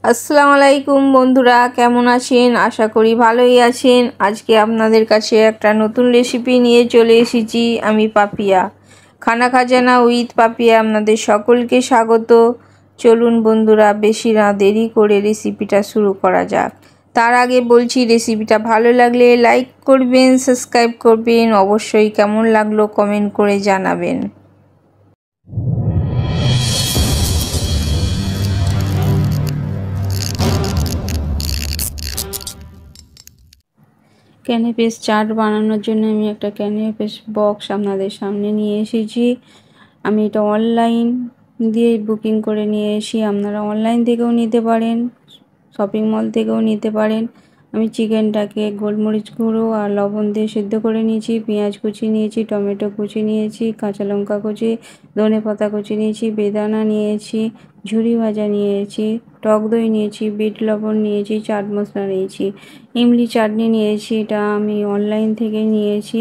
আসসালামু আলাইকুম বন্ধুরা, কেমন আছেন? আশা করি ভালোই আছেন। আজকে আপনাদের কাছে একটা নতুন রেসিপি নিয়ে চলে এসেছি। আমি পাপিয়া, খানা খাজানা উইথ পাপিয়া আপনাদের সকলকে স্বাগত। চলুন বন্ধুরা, বেশি না দেরি করে রেসিপিটা শুরু করা যাক। তার আগে বলছি, রেসিপিটা ভালো লাগলে লাইক করবেন, সাবস্ক্রাইব করবেন, অবশ্যই কেমন লাগলো কমেন্ট করে জানাবেন। ক্যানাপিস চাট বানানোর জন্য আমি একটা ক্যানাপিস বক্স আপনাদের সামনে নিয়ে এসেছি। আমি এটা অনলাইন দিয়ে বুকিং করে নিয়ে এসেছি। আপনারা অনলাইন থেকেও নিতে পারেন, শপিং মল থেকেও নিতে পারেন। আমি চিকেনটাকে গোলমরিচ গুঁড়ো আর লবণ দিয়ে সিদ্ধ করে নিয়েছি। পেঁয়াজ কুচি নিয়েছি, টমেটো কুচি নিয়েছি, কাঁচা লঙ্কা কুচি, ধনেপাতা কুচি নিয়েছি, বেদানা নিয়েছি, ঝুরি ভাজা নিয়েছি, টক দই নিয়েছি, বিট লবণ নিয়েছি, চাট মশলা নিয়েছি, ইমলি চাটনি নিয়েছি। এটা আমি অনলাইন থেকে নিয়েছি।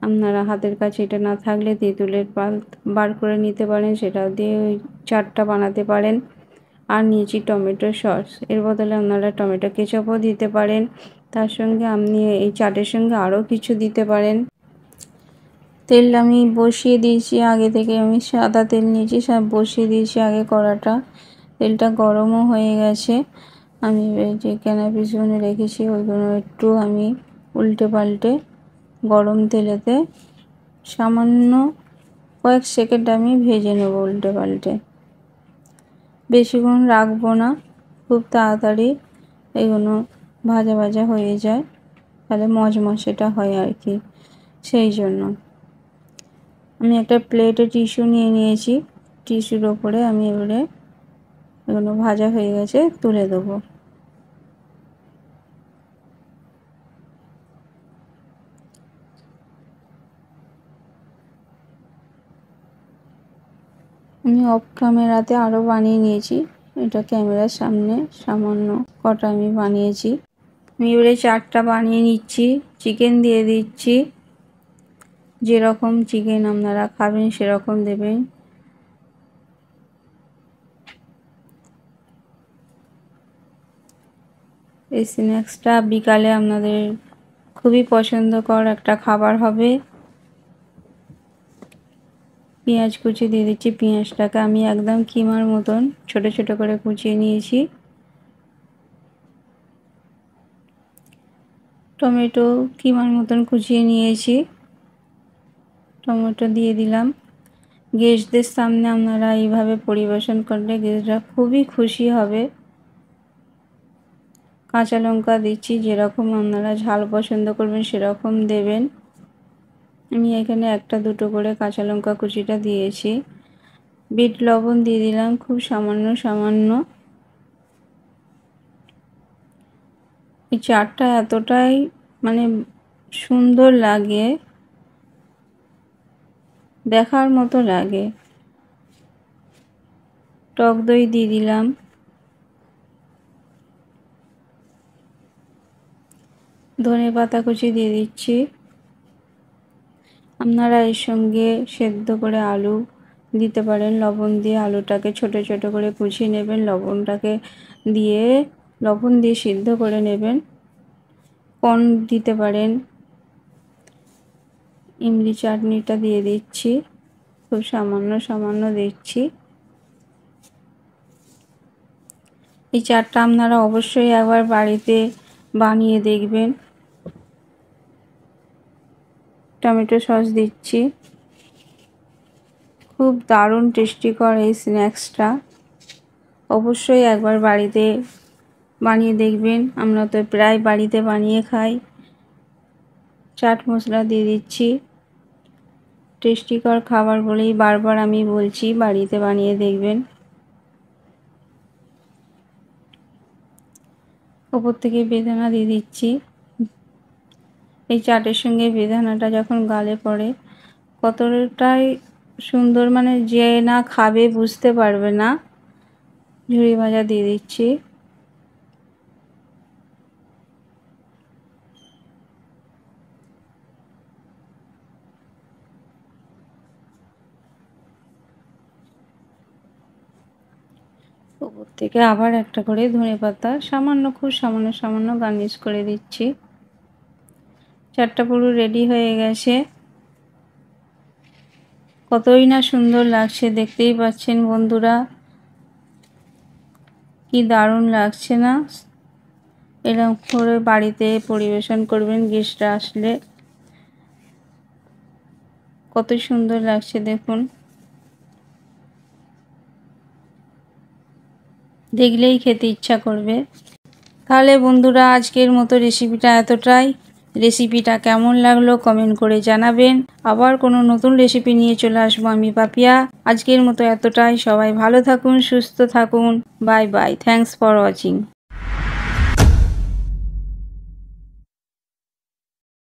আপনারা হাতের কাছে এটা না থাকলে তেঁতুলের পাল বার করে নিতে পারেন, সেটা দিয়ে ওই চাটটা বানাতে পারেন। আর নিয়েছি টমেটো সস, এর বদলে আপনারা টমেটো কেচাপও দিতে পারেন। তার সঙ্গে আপনি এই চাটের সঙ্গে আরও কিছু দিতে পারেন। তেল আমি বসিয়ে দিয়েছি আগে থেকে, আমি সাদা তেল নিয়েছি, সব বসিয়ে দিয়েছি আগে কড়াটা। তেলটা গরমও হয়ে গেছে। আমি যে ক্যানাপিসগুলো রেখেছি ওইগুলো একটু আমি উল্টে পাল্টে গরম তেলেতে সামান্য কয়েক সেকেন্ড আমি ভেজে নেব উল্টে পাল্টে। বেশিক্ষণ রাখবো না, খুব তাড়াতাড়ি এগুলো ভাজা ভাজা হয়ে যায়, তাহলে মচমচেটা হয় আর কি। সেই জন্য আমি একটা প্লেটে টিস্যু নিয়ে নিয়েছি। টিস্যুর ওপরে আমি এবারে এগুলো ভাজা হয়ে গেছে তুলে দেবো। আমি অফ ক্যামেরাতে আরও বানিয়ে নিয়েছি, এটা ক্যামেরার সামনে সামান্য কটা আমি বানিয়েছি। আমি এবারে চাটটা বানিয়ে নিচ্ছি। চিকেন দিয়ে দিচ্ছি, যেরকম চিকেন আপনারা খাবেন সেরকম দেবেন। এই স্ন্যাক্সটা বিকালে আপনাদের খুবই পছন্দকর একটা খাবার হবে। পেঁয়াজ কুচি দিয়ে দিচ্ছি। পেঁয়াজটাকে আমি একদম কিমার মতন ছোট ছোট করে কুচিয়ে নিয়েছি। টমেটো কিমার মতন কুচিয়ে নিয়েছি, টমেটো দিয়ে দিলাম। গেস্টদের সামনে আপনারা এইভাবে পরিবেশন করলে গেস্টরা খুবই খুশি হবে। কাঁচা লঙ্কা দিচ্ছি, যেরকম আপনারা ঝাল পছন্দ করবেন সেরকম দেবেন। আমি এখানে একটা দুটো করে কাঁচা লঙ্কা কুচিটা দিয়েছি। বিট লবণ দিয়ে দিলাম খুব সামান্য সামান্য। এই চাটটা এতটাই মানে সুন্দর লাগে, দেখার মতো লাগে। টক দই দিয়ে দিলাম। ধনেপাতা কুচি দিয়ে দিচ্ছি। আপনারা এর সঙ্গে সেদ্ধ করে আলু দিতে পারেন, লবণ দিয়ে আলুটাকে ছোট ছোট করে কুচিয়ে নেবেন, লবণটাকে দিয়ে লবণ দিয়ে সিদ্ধ করে নেবেন। কর্ন দিতে পারেন। ইমলি চাটনিটা দিয়ে দিচ্ছি, খুব সামান্য সামান্য দিচ্ছি। এই চাটটা আপনারা অবশ্যই একবার বাড়িতে বানিয়ে দেখবেন। টমেটো সস দিচ্ছি। খুব দারুণ টেস্টিকর এই স্ন্যাক্সটা, অবশ্যই একবার বাড়িতে বানিয়ে দেখবেন। আমরা তো প্রায় বাড়িতে বানিয়ে খাই। চাট মশলা দিয়ে দিচ্ছি। টেস্টিকর খাবার বলেই বারবার আমি বলছি বাড়িতে বানিয়ে দেখবেন। ওপর থেকে বেদানা দিয়ে দিচ্ছি। এই চাটের সঙ্গে বেদানাটা যখন গালে পড়ে কতটাই সুন্দর, মানে যে না খাবে বুঝতে পারবে না। ঝুরি ভাজা দিয়ে দিচ্ছি। ওপর থেকে আবার একটা করে ধনেপাতা সামান্য, খুব সামান্য সামান্য গার্নিশ করে দিচ্ছি। চাটটা পুরো রেডি হয়ে গেছে। কতই না সুন্দর লাগছে, দেখতেই পাচ্ছেন বন্ধুরা, কি দারুণ লাগছে না? এরকম করে বাড়িতে পরিবেশন করবেন গেস্টরা আসলে। কত সুন্দর লাগছে দেখুন, দেখলেই খেতে ইচ্ছা করবে। তাহলে বন্ধুরা আজকের মতো রেসিপিটা এতটাই। রেসিপিটা কেমন লাগলো কমেন্ট করে জানাবেন। আবার কোনো নতুন রেসিপি নিয়ে চলে আসবো আমি পাপিয়া। আজকের মতো এতটাই। সবাই ভালো থাকুন, সুস্থ থাকুন। Bye bye. Thanks for watching.